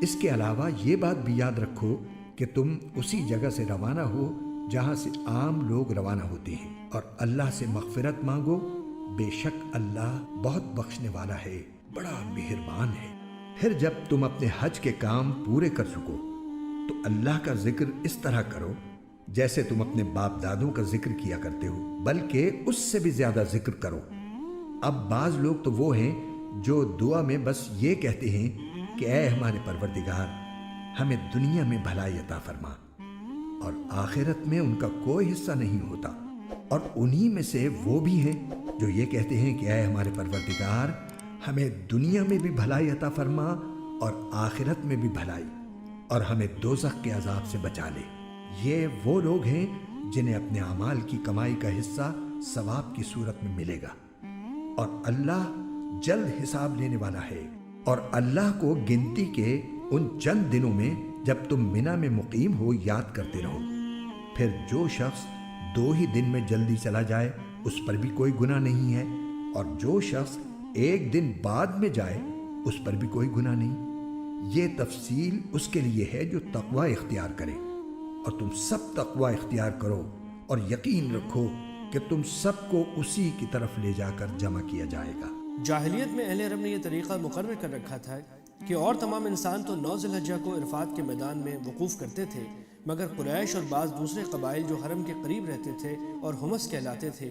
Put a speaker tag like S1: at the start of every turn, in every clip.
S1: اس کے علاوہ یہ بات بھی یاد رکھو کہ تم اسی جگہ سے روانہ ہو جہاں سے عام لوگ روانہ ہوتے ہیں، اور اللہ سے مغفرت مانگو، بے شک اللہ بہت بخشنے والا ہے، بڑا مہربان ہے۔ پھر جب تم اپنے حج کے کام پورے کر چکو تو اللہ کا ذکر اس طرح کرو جیسے تم اپنے باپ دادوں کا ذکر کیا کرتے ہو، بلکہ اس سے بھی زیادہ ذکر کرو۔ اب بعض لوگ تو وہ ہیں جو دعا میں بس یہ کہتے ہیں کہ اے ہمارے پروردگار، ہمیں دنیا میں بھلائی عطا فرما، اور آخرت میں ان کا کوئی حصہ نہیں ہوتا۔ اور انہی میں سے وہ بھی ہیں جو یہ کہتے ہیں کہ اے ہمارے پروردگار، ہمیں دنیا میں بھی بھلائی عطا فرما اور آخرت میں بھی بھلائی، اور ہمیں دوزخ کے عذاب سے بچا لے۔ یہ وہ لوگ ہیں جنہیں اپنے اعمال کی کمائی کا حصہ ثواب کی صورت میں ملے گا، اور اللہ جلد حساب لینے والا ہے۔ اور اللہ کو گنتی کے ان چند دنوں میں جب تم منی میں مقیم ہو یاد کرتے رہو۔ پھر جو شخص 2 ہی دن میں جلدی چلا جائے اس پر بھی کوئی گناہ نہیں ہے، اور جو شخص 1 دن بعد میں جائے اس پر بھی کوئی گناہ نہیں۔ یہ تفصیل اس کے لیے ہے جو تقوی اختیار کرے، اور تم سب تقوی اختیار کرو اور یقین رکھو کہ تم سب کو اسی کی طرف لے جا کر جمع کیا جائے گا۔
S2: جاہلیت میں اہل عرب نے یہ طریقہ مقرر کر رکھا تھا کہ اور تمام انسان تو 9 ذی الحجہ کو عرفات کے میدان میں وقوف کرتے تھے، مگر قریش اور بعض دوسرے قبائل جو حرم کے قریب رہتے تھے اور حمص کہلاتے تھے،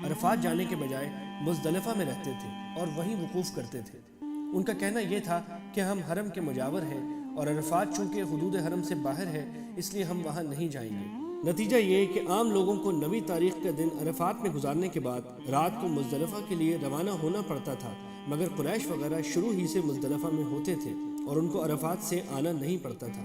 S2: عرفات جانے کے بجائے مزدلفہ میں رہتے تھے اور وہیں وقوف کرتے تھے۔ ان کا کہنا یہ تھا کہ ہم حرم کے مجاور ہیں، اور عرفات چونکہ حدود حرم سے باہر ہے اس لیے ہم وہاں نہیں جائیں گے۔ نتیجہ یہ کہ عام لوگوں کو 9ویں تاریخ کا دن عرفات میں گزارنے کے بعد رات کو مزدلفہ کے لیے روانہ ہونا پڑتا تھا، مگر قریش وغیرہ شروع ہی سے مزدلفہ میں ہوتے تھے اور ان کو عرفات سے آنا نہیں پڑتا تھا۔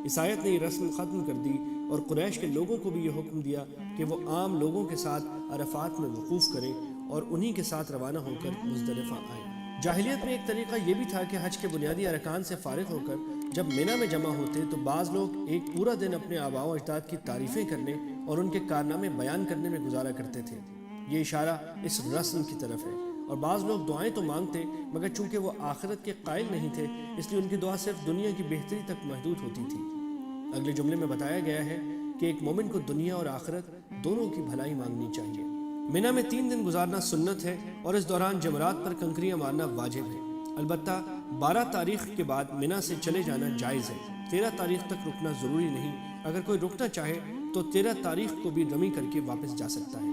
S2: اس آیت نے یہ رسم ختم کر دی اور قریش کے لوگوں کو بھی یہ حکم دیا کہ وہ عام لوگوں کے ساتھ عرفات میں وقوف کریں اور انہی کے ساتھ روانہ ہو کر مزدلفہ آئیں۔ جاہلیت میں ایک طریقہ یہ بھی تھا کہ حج کے بنیادی ارکان سے فارغ ہو کر جب منی میں جمع ہوتے تو بعض لوگ ایک پورا دن اپنے آباء و اجداد کی تعریفیں کرنے اور ان کے کارنامے بیان کرنے میں گزارا کرتے تھے۔ یہ اشارہ اس رسم کی طرف ہے۔ اور بعض لوگ دعائیں تو مانگتے، مگر چونکہ وہ آخرت کے قائل نہیں تھے اس لیے ان کی دعا صرف دنیا کی بہتری تک محدود ہوتی تھی۔ اگلے جملے میں بتایا گیا ہے کہ ایک مومن کو دنیا اور آخرت دونوں کی بھلائی مانگنی چاہیے۔ منی میں 3 دن گزارنا سنت ہے اور اس دوران جمرات پر کنکریاں مارنا واجب ہے۔ البتہ 12 تاریخ کے بعد منی سے چلے جانا جائز ہے۔ 13 تاریخ تک رکنا ضروری نہیں، اگر کوئی رکنا چاہے تو 13 تاریخ کو بھی رمی کر کے واپس جا سکتا ہے۔